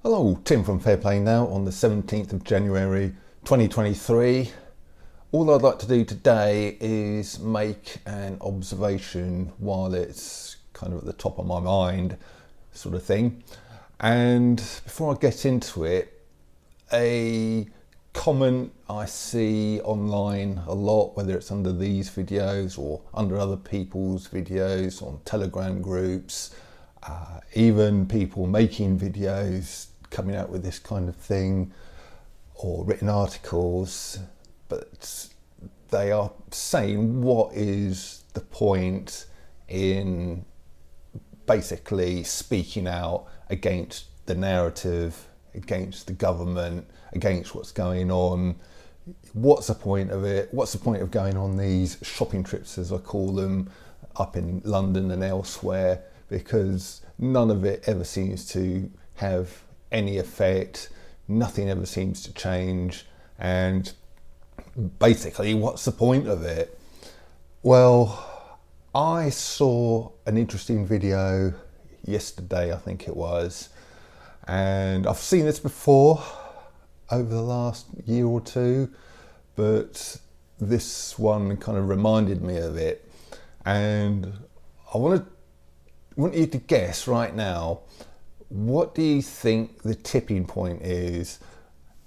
Hello, Tim from Fair Play Now on the 17th of January 2023. All I'd like to do today is make an observation while it's kind of at the top of my mind, sort of thing. And before I get into it, a comment I see online a lot, whether it's under these videos or under other people's videos on Telegram groups, even people making videos coming out with this kind of thing or written articles, but they are saying, what is the point in basically speaking out against the narrative, against the government, against what's going on? What's the point of it? What's the point of going on these shopping trips, as I call them, up in London and elsewhere? Because none of it ever seems to have any effect, nothing ever seems to change, and basically what's the point of it? Well, I saw an interesting video yesterday, I think it was, and I've seen this before over the last year or two, but this one kind of reminded me of it, and I want you to guess right now, what do you think the tipping point is?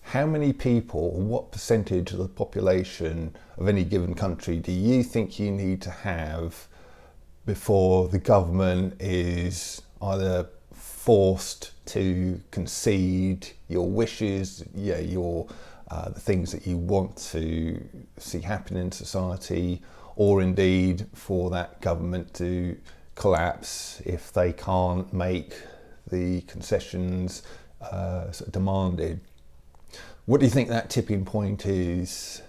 How many people, what percentage of the population of any given country do you think you need to have before the government is either forced to concede your wishes, the things that you want to see happen in society, or indeed for that government to collapse if they can't make the concessions demanded? What do you think that tipping point is?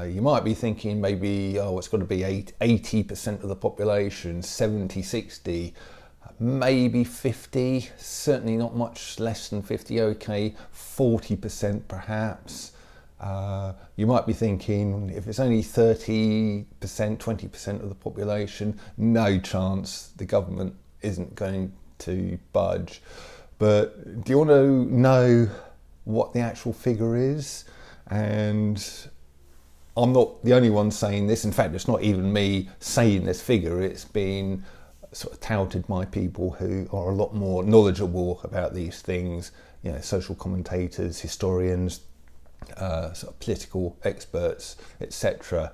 You might be thinking maybe, it's got to be 80% of the population, 70, 60, maybe 50, certainly not much less than 50, okay, 40% perhaps. You might be thinking, if it's only 30%, 20% of the population, no chance, the government isn't going to budge. But do you want to know what the actual figure is? And I'm not the only one saying this. In fact, it's not even me saying this figure. It's been sort of touted by people who are a lot more knowledgeable about these things, social commentators, historians, sort of political experts, etc.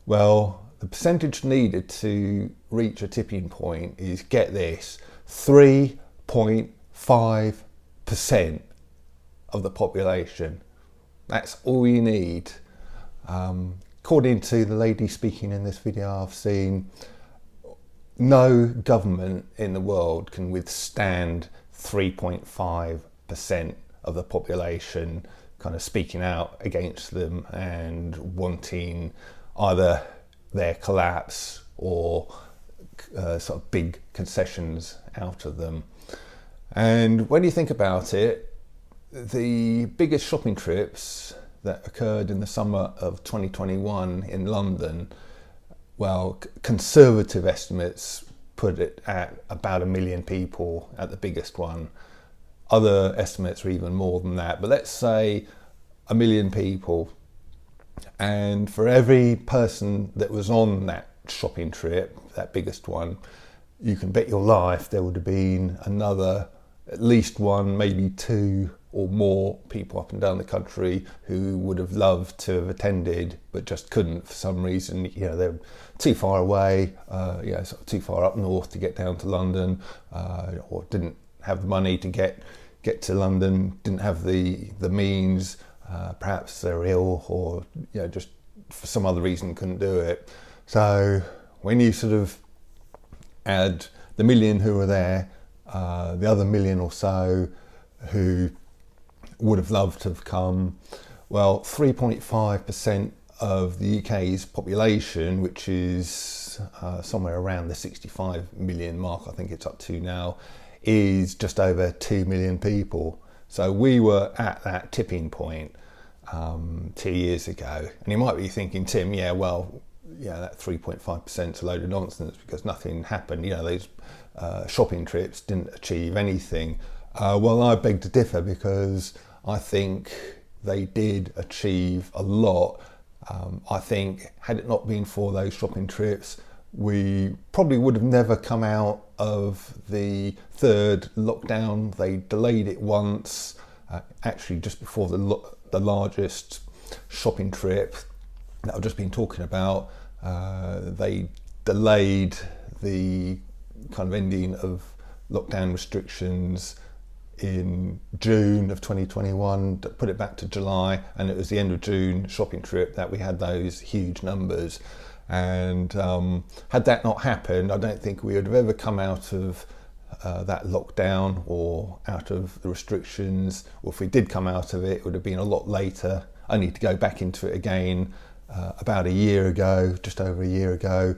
Well, the percentage needed to reach a tipping point is, get this, 3.5% of the population. That's all you need. According to the lady speaking in this video I've seen, no government in the world can withstand 3.5% of the population kind of speaking out against them and wanting either their collapse or sort of big concessions out of them. And when you think about it, the biggest shopping trips that occurred in the summer of 2021 in London, well, conservative estimates put it at about 1 million people at the biggest one. Other estimates are even more than that, but let's say 1 million people. And for every person that was on that shopping trip, that biggest one, you can bet your life there would have been another, at least one, maybe two or more people up and down the country who would have loved to have attended but just couldn't for some reason. They're too far away, sort of too far up north to get down to London, or didn't have the money to get to London, didn't have the means, perhaps they're ill, or just for some other reason couldn't do it. So when you sort of add the 1 million who were there, the other 1 million or so who would have loved to have come, well, 3.5% of the UK's population, which is somewhere around the 65 million mark, I think it's up to now, is just over 2 million people. So we were at that tipping point 2 years ago. And you might be thinking, Tim, that 3.5% is a load of nonsense because nothing happened. Those shopping trips didn't achieve anything. Well, I beg to differ, because I think they did achieve a lot. I think had it not been for those shopping trips, we probably would have never come out of the third lockdown. They delayed it once, actually just before the largest shopping trip that I've just been talking about. They delayed the kind of ending of lockdown restrictions in June of 2021, put it back to July, and it was the end of June shopping trip that we had those huge numbers. And had that not happened, I don't think we would have ever come out of that lockdown or out of the restrictions. Or if we did come out of it, it would have been a lot later. I need to go back into it again about a year ago, just over a year ago,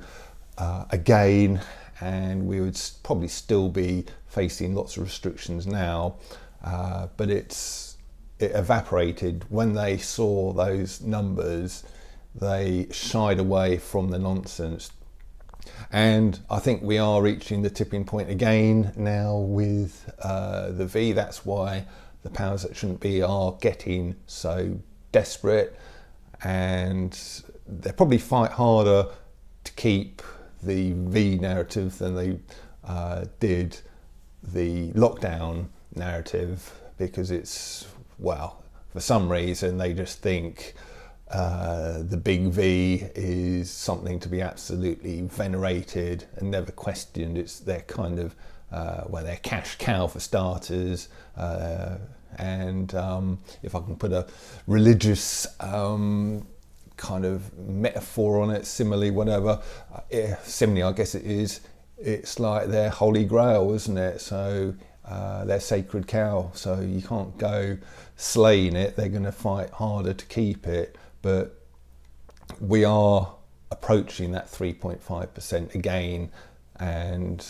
again, and we would probably still be facing lots of restrictions now, but it evaporated. When they saw those numbers, they shied away from the nonsense. And I think we are reaching the tipping point again now with the V. That's why the powers that shouldn't be are getting so desperate, and they'll probably fight harder to keep the V narrative than they did the lockdown narrative, because it's, well, for some reason they just think the big V is something to be absolutely venerated and never questioned. It's their kind of, their cash cow for starters. And if I can put a religious kind of metaphor on it, simile, whatever, simile I guess it is, it's like their holy grail, isn't it? So their sacred cow, so you can't go slaying it. They're going to fight harder to keep it. But we are approaching that 3.5% again, and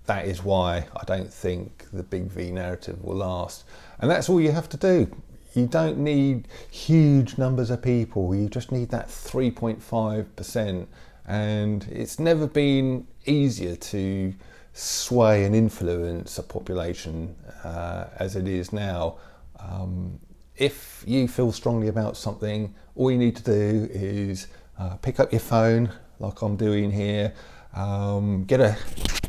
that is why I don't think the big V narrative will last. And that's all you have to do. You don't need huge numbers of people, you just need that 3.5%. And it's never been easier to sway and influence a population as it is now. If you feel strongly about something, all you need to do is pick up your phone, like I'm doing here, get a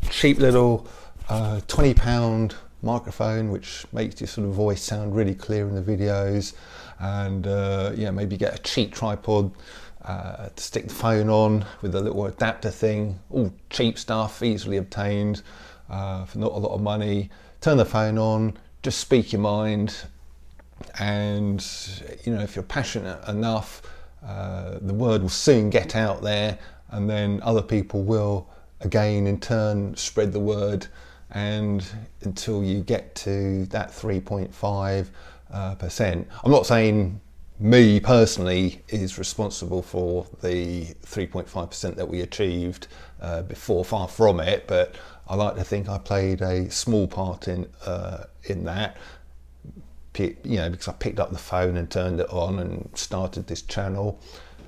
cheap little £20 microphone, which makes your sort of voice sound really clear in the videos, and maybe get a cheap tripod to stick the phone on with a little adapter thing, all cheap stuff, easily obtained for not a lot of money. Turn the phone on, just speak your mind, and if you're passionate enough, the word will soon get out there, and then other people will again in turn spread the word, and until you get to that 3.5%. I'm not saying me personally is responsible for the 3.5% that we achieved before, far from it, but I like to think I played a small part in that, because I picked up the phone and turned it on and started this channel.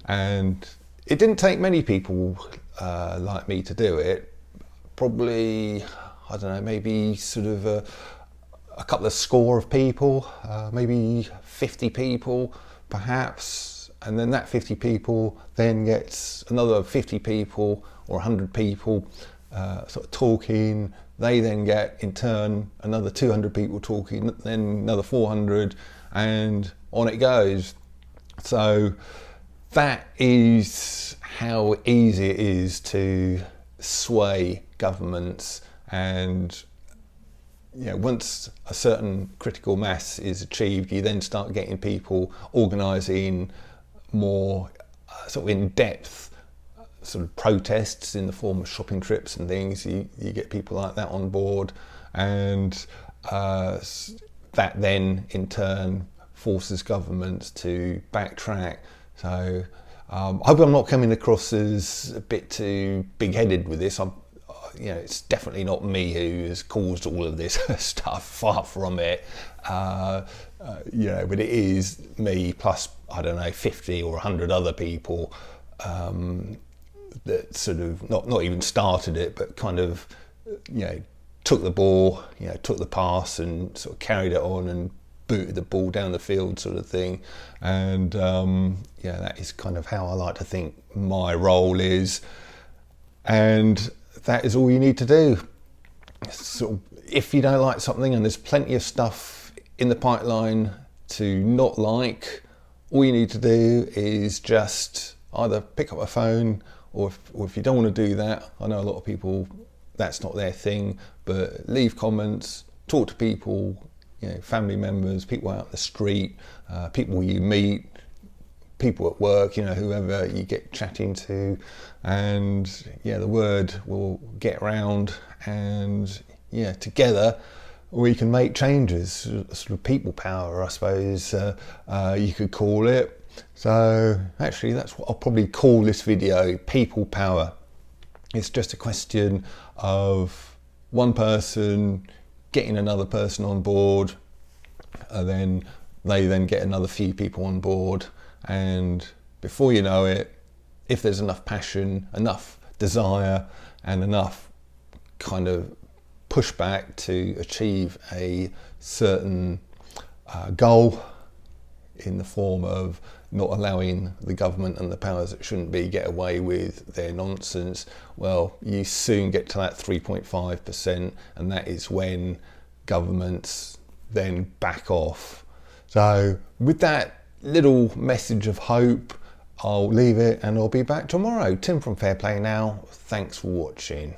And it didn't take many people like me to do it. Probably, I don't know, maybe sort of a couple of score of people, maybe 50 people perhaps, and then that 50 people then gets another 50 people or 100 people sort of talking. They then get in turn another 200 people talking, then another 400, and on it goes. So that is how easy it is to sway governments. And once a certain critical mass is achieved, you then start getting people organising more sort of in-depth sort of protests in the form of shopping trips and things. You get people like that on board, and that then in turn forces governments to backtrack. So I hope I'm not coming across as a bit too big-headed with this. It's definitely not me who has caused all of this stuff, far from it. But it is me plus, I don't know, 50 or 100 other people that sort of not even started it, but kind of took the ball, took the pass and sort of carried it on and booted the ball down the field, sort of thing. And that is kind of how I like to think my role is. And that is all you need to do. So if you don't like something, and there's plenty of stuff in the pipeline to not like, all you need to do is just either pick up a phone, or if you don't want to do that, I know a lot of people, that's not their thing, but leave comments, talk to people, family members, people out the street, people you meet, people at work, whoever you get chatting to, and the word will get round, and together we can make changes. Sort of people power, I suppose you could call it. So actually that's what I'll probably call this video, people power. It's just a question of one person getting another person on board, and then they then get another few people on board, and before you know it, if there's enough passion, enough desire and enough kind of pushback to achieve a certain goal, in the form of not allowing the government and the powers that shouldn't be get away with their nonsense, well, you soon get to that 3.5%, and that is when governments then back off. So with that little message of hope, I'll leave it and I'll be back tomorrow. Tim from Fair Play Now. Thanks for watching.